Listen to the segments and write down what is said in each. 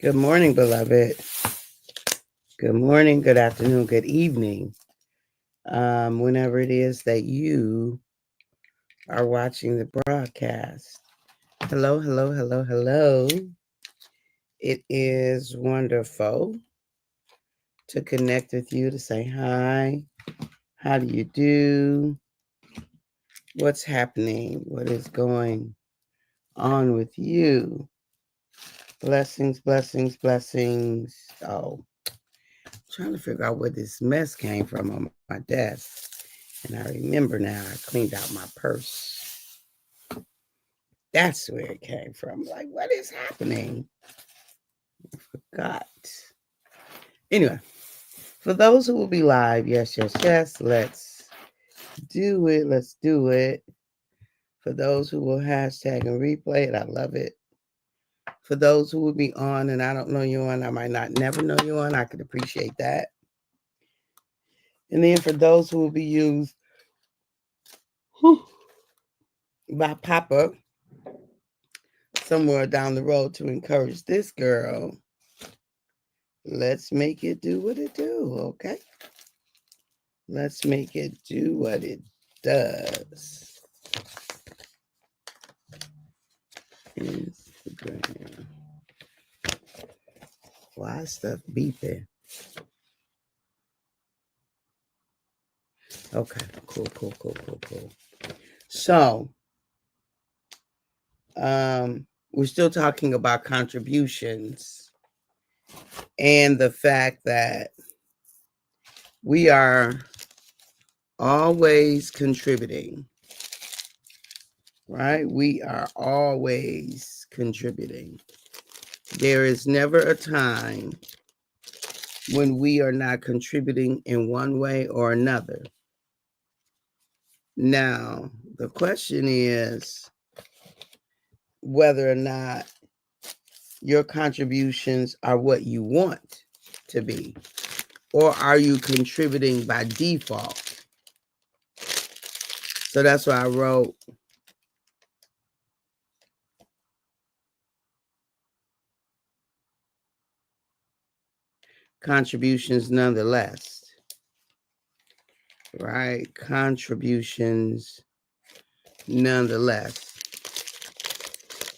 Good morning, beloved. Good morning, good afternoon, good evening. Whenever it is that you are watching the broadcast. Hello, hello, hello, hello. It is wonderful to connect with you, to say hi. How do you do? What's happening? What is going on with you? Blessings, blessings, blessings. Oh, trying to figure out where this mess came from on my desk. And I remember now, I cleaned out my purse. That's where it came from. Like, what is happening? I forgot. Anyway, for those who will be live, yes, yes, yes, let's do it. Let's do it. For those who will hashtag and replay it, I love it. For those who will be on and I don't know you on, I might not never know you on, I could appreciate that. And then for those who will be used by Papa somewhere down the road to encourage this girl, let's make it do what it do, okay? Let's make it do what it does. Instagram. Why stuff beeping? Okay, cool. So, we're still talking about contributions and the fact that we are always contributing, right? We are always contributing. There is never a time when we are not contributing in one way or another. Now, the question is whether or not your contributions are what you want to be, or are you contributing by default? So that's why I wrote contributions nonetheless, right? Contributions nonetheless.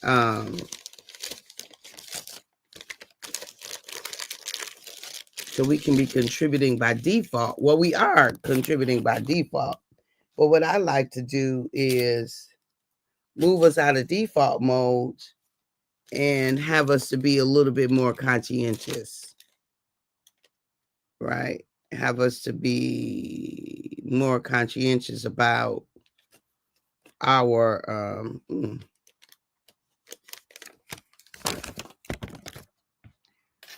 So we can be contributing by default. Well, we are contributing by default. But what I like to do is move us out of default mode and have us to be a little bit more conscientious, right? Have us to be more conscientious about our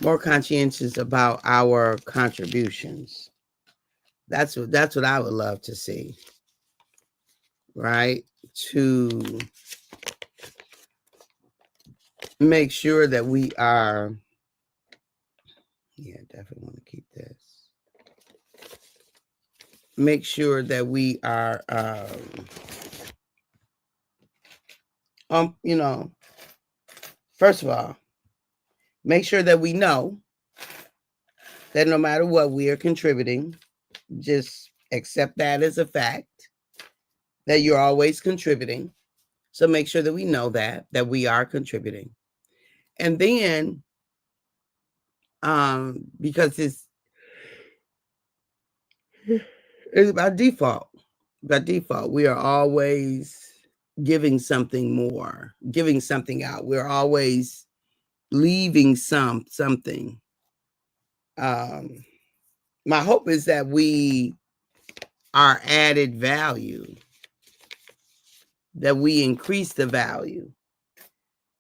more conscientious about our contributions. That's what I would love to see, right? To make sure that we are, yeah, definitely want to keep this. Make sure that we are, you know, first of all, make sure that we know that no matter what we are contributing, just accept that as a fact that you're always contributing. So make sure that we know that we are contributing. And then, because it's by default. By default, we are always giving something more, giving something out. We're always leaving something. My hope is that we are added value, that we increase the value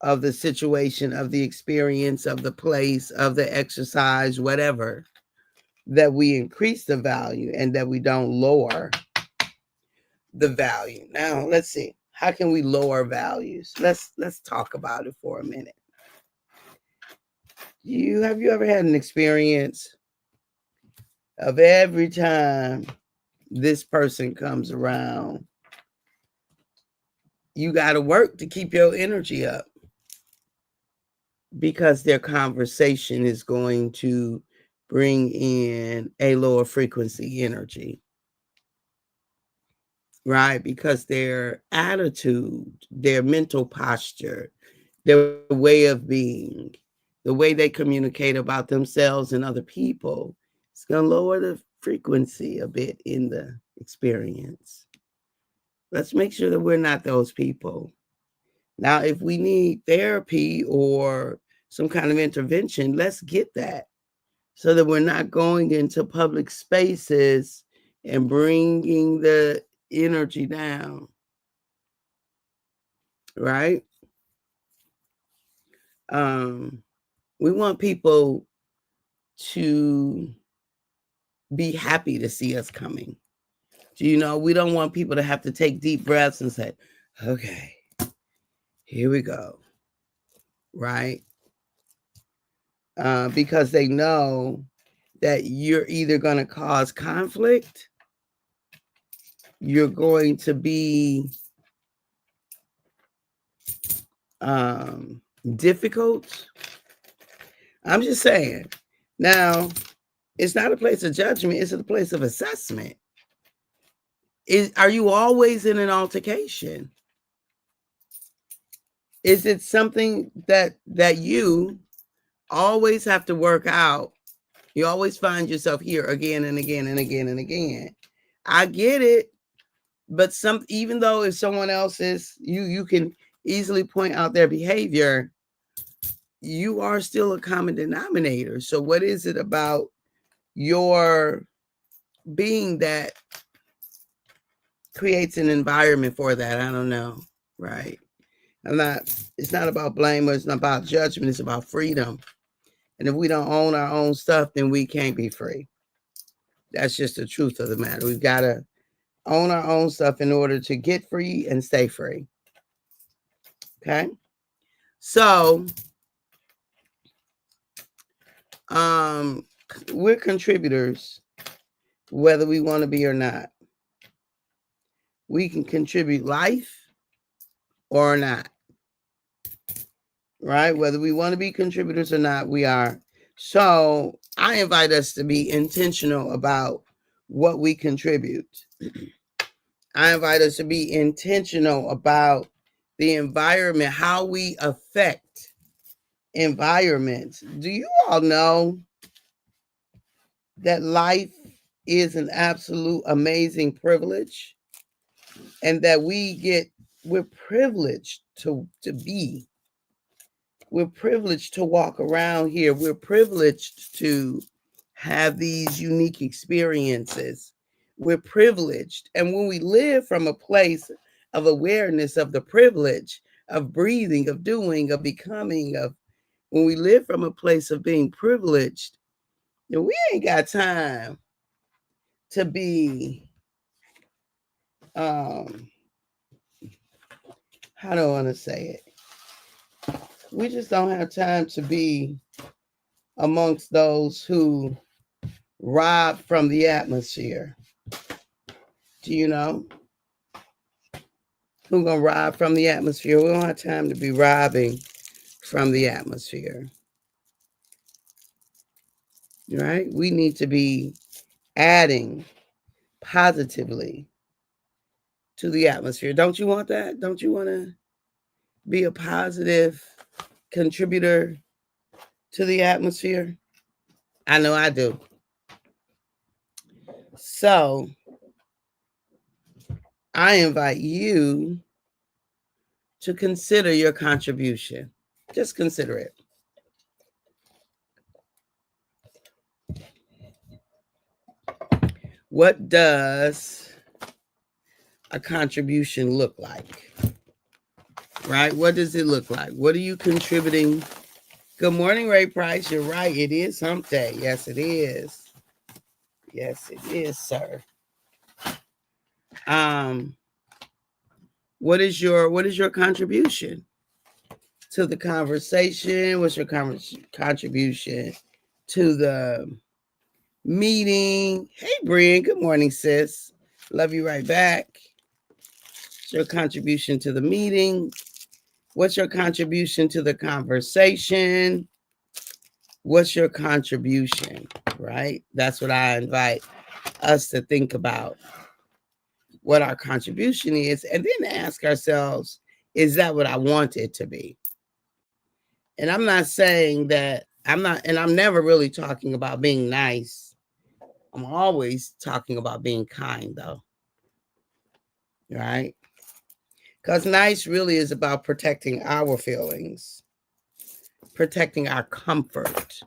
of the situation, of the experience, of the place, of the exercise, whatever, that we increase the value and that we don't lower the value. Now, let's see. How can we lower values? Let's talk about it for a minute. Have you ever had an experience of every time this person comes around, you got to work to keep your energy up? because their conversation is going to bring in a lower frequency energy, right? Because their attitude, their mental posture, their way of being, the way they communicate about themselves and other people, it's going to lower the frequency a bit in the experience. Let's make sure that we're not those people. Now, if we need therapy or some kind of intervention, let's get that so that we're not going into public spaces and bringing the energy down, right? We want people to be happy to see us coming. You know, we don't want people to have to take deep breaths and say, okay, here we go, right? Because they know that you're either going to cause conflict, you're going to be difficult. I'm just saying. Now, it's not a place of judgment, it's a place of assessment. Are you always in an altercation? Is it something that you always have to work out? You always find yourself here again and again and again and again. I get it, but even though if someone else is, you can easily point out their behavior, you are still a common denominator. So what is it about your being that creates an environment for that? I don't know, right? It's not about blame, or it's not about judgment, it's about freedom. And if we don't own our own stuff, then we can't be free. That's just the truth of the matter. We've got to own our own stuff in order to get free and stay free. Okay? So, we're contributors, whether we want to be or not. We can contribute life or not. Right? Whether we want to be contributors or not, we are. So I invite us to be intentional about what we contribute. I invite us to be intentional about the environment, how we affect environments. Do you all know that life is an absolute amazing privilege, and that we're privileged to be? We're privileged to walk around here. We're privileged to have these unique experiences. We're privileged. And when we live from a place of awareness of the privilege, of breathing, of doing, of becoming, when we live from a place of being privileged, then we ain't got time to be, how do I want to say it? We just don't have time to be amongst those who rob from the atmosphere. Do you know? Who's going to rob from the atmosphere? We don't have time to be robbing from the atmosphere. Right? We need to be adding positively to the atmosphere. Don't you want that? Don't you want to be a positive contributor to the atmosphere? I know I do. So I invite you to consider your contribution. Just consider it. What does a contribution look like? Right? What does it look like? What are you contributing? Good morning, Ray Price. You're right. It is hump day. Yes, it is. Yes, it is, sir. What is your contribution to the conversation? What's your contribution to the meeting? Hey, Brian. Good morning, sis. Love you right back. What's your contribution to the meeting? What's your contribution to the conversation? What's your contribution, right? That's what I invite us to think about, what our contribution is, and then ask ourselves, is that what I want it to be? And I'm not saying that I'm never really talking about being nice. I'm always talking about being kind, though, right? Because nice really is about protecting our feelings, protecting our comfort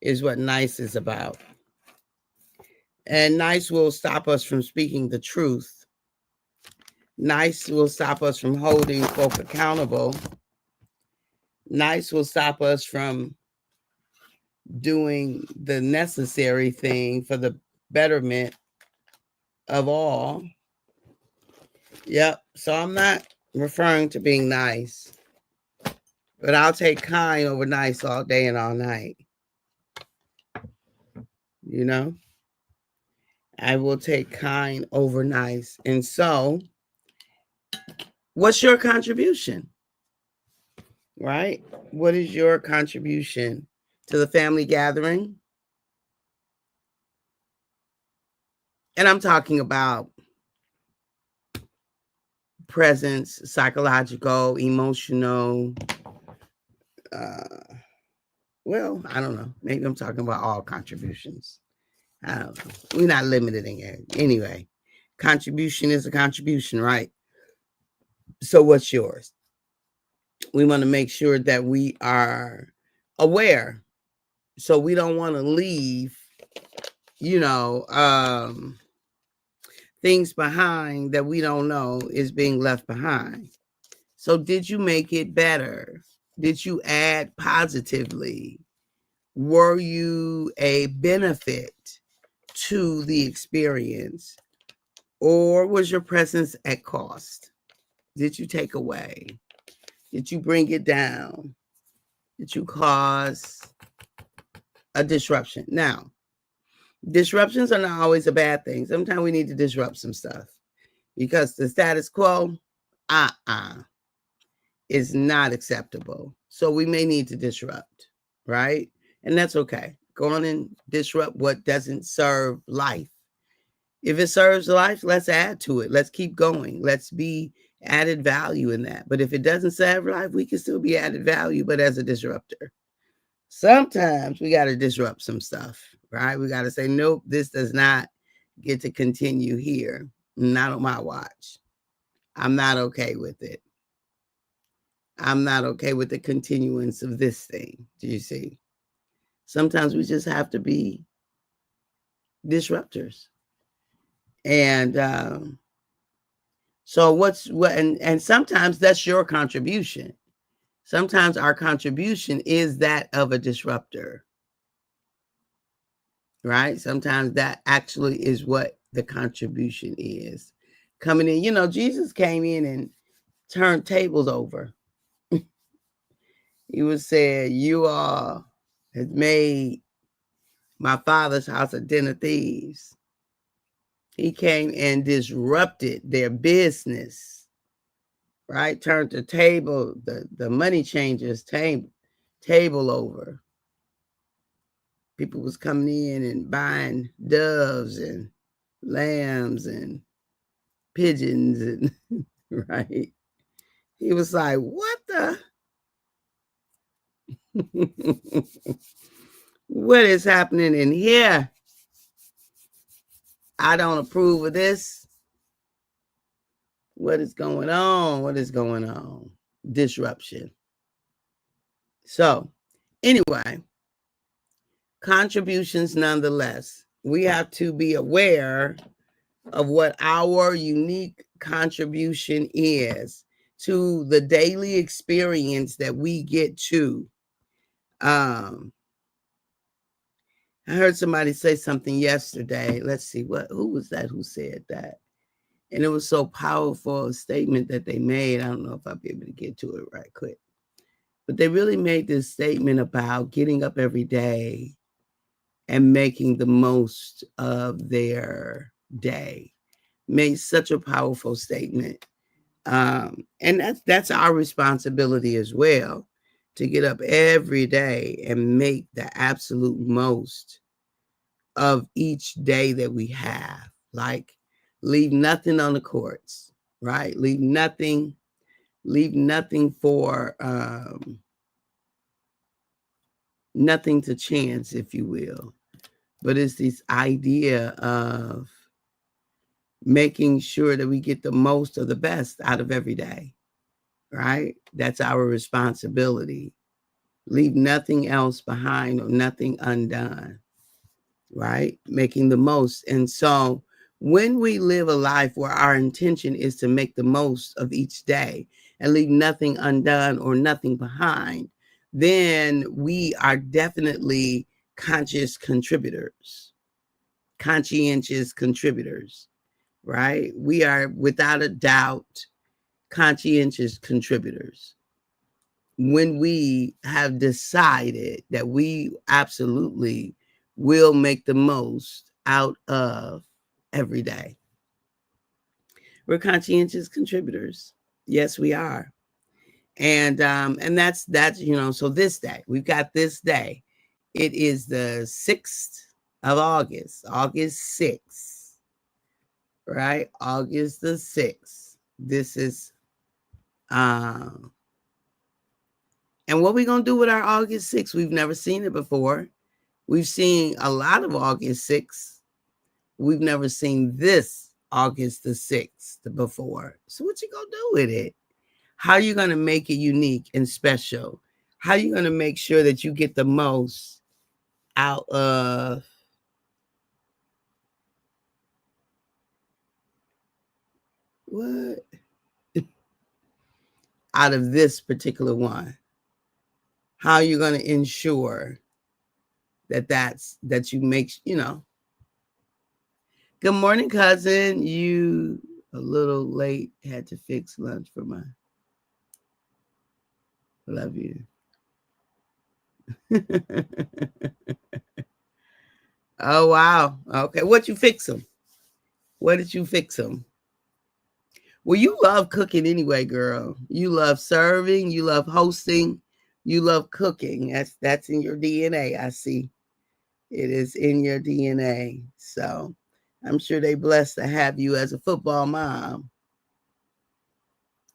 is what nice is about. And nice will stop us from speaking the truth. Nice will stop us from holding folk accountable. Nice will stop us from doing the necessary thing for the betterment of all. Yep. So I'm not referring to being nice, but I'll take kind over nice all day and all night. You know, I will take kind over nice. And so, what's your contribution? Right? What is your contribution to the family gathering? And I'm talking about presence, psychological, emotional. Well, I don't know. Maybe I'm talking about all contributions. I don't know. We're not limiting it. Anyway, contribution is a contribution, right? So what's yours? We want to make sure that we are aware. So we don't want to leave, things behind that we don't know is being left behind. So did you make it better? Did you add positively? Were you a benefit to the experience? Or was your presence at cost? Did you take away? Did you bring it down? Did you cause a disruption? Now, disruptions are not always a bad thing. Sometimes we need to disrupt some stuff because the status quo, is not acceptable. So we may need to disrupt, right? And that's okay. Go on and disrupt what doesn't serve life. If it serves life, let's add to it. Let's keep going. Let's be added value in that. But if it doesn't serve life, we can still be added value, but as a disruptor. Sometimes we got to disrupt some stuff, right? We got to say, nope, this does not get to continue here. Not on my watch. I'm not okay with it. I'm not okay with the continuance of this thing. Do you see? Sometimes we just have to be disruptors. And and sometimes that's your contribution. Sometimes our contribution is that of a disruptor, right? Sometimes that actually is what the contribution is. Coming in, Jesus came in and turned tables over. He was saying, you all has made my father's house a den of thieves. He came and disrupted their business, right? Turned the table, the money changers table over. People was coming in and buying doves and lambs and pigeons and right. He was like, what the? What is happening in here? I don't approve of this. What is going on? What is going on? Disruption. So, anyway, contributions nonetheless. We have to be aware of what our unique contribution is to the daily experience that we get to. I heard somebody say something yesterday. Let's see, who was that who said that? And it was so powerful a statement that they made. I don't know if I'll be able to get to it right quick. But they really made this statement about getting up every day and making the most of their day. Made such a powerful statement. And that's our responsibility as well, to get up every day and make the absolute most of each day that we have. Like, leave nothing on the courts, right? Leave nothing for nothing to chance, if you will. But it's this idea of making sure that we get the most of the best out of every day, right? That's our responsibility. Leave nothing else behind or nothing undone, right? Making the most. And so when we live a life where our intention is to make the most of each day and leave nothing undone or nothing behind, then we are definitely conscientious contributors, right? We are without a doubt conscientious contributors when we have decided that we absolutely will make the most out of every day. We're conscientious contributors. Yes, we are. And that's so this day, we've got this day. It is the 6th of August 6th, right? August the 6th. This is and what we gonna do with our August 6th? We've never seen it before. We've seen a lot of August 6th. We've never seen this August the 6th before. So what you gonna do with it? How are you gonna make it unique and special? How are you gonna make sure that you get the most out of what? Out of this particular one? How are you gonna ensure that you make, Good morning, cousin. You a little late, had to fix lunch for my love you. Oh wow. Okay. What you fix them? What did you fix them? Well, you love cooking anyway, girl. You love serving, you love hosting, you love cooking. That's in your DNA. I see. It is in your DNA. So I'm sure they blessed to have you as a football mom.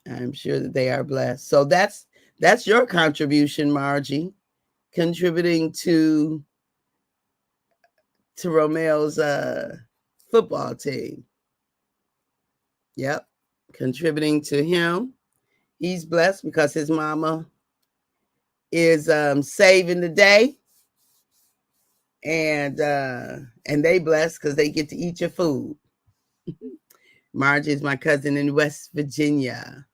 I'm sure that they are blessed. So that's your contribution, Margie, contributing to Romel's football team. Yep, contributing to him. He's blessed because his mama is saving the day, and they blessed because they get to eat your food. Margie is my cousin in West Virginia,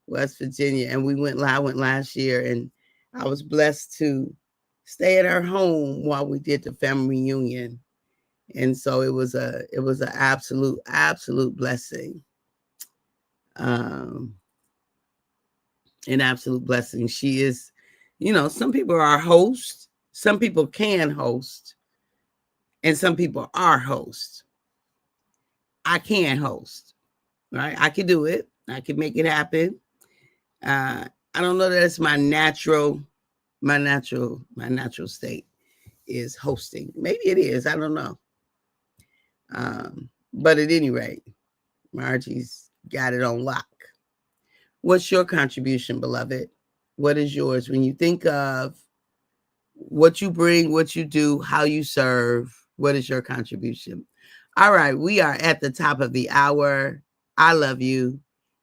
and I went last year, and I was blessed to stay at her home while we did the family reunion, and so it was an absolute blessing, an absolute blessing. She is, some people are hosts, some people can host, and some people are hosts. I can host, right? I can do it. I can make it happen. I don't know that it's my natural state is hosting. Maybe it is. I don't know. But at any rate, Margie's got it on lock. What's your contribution, beloved? What is yours when you think of what you bring, what you do, how you serve? What is your contribution? All right, we are at the top of the hour. I love you.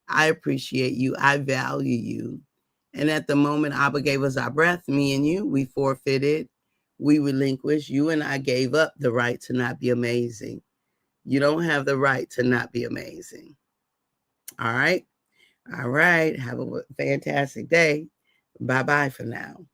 I appreciate you. I value you. And at the moment Abba gave us our breath, me and you, we forfeited, we relinquished. You and I gave up the right to not be amazing. You don't have the right to not be amazing. All right. All right. Have a fantastic day. Bye-bye for now.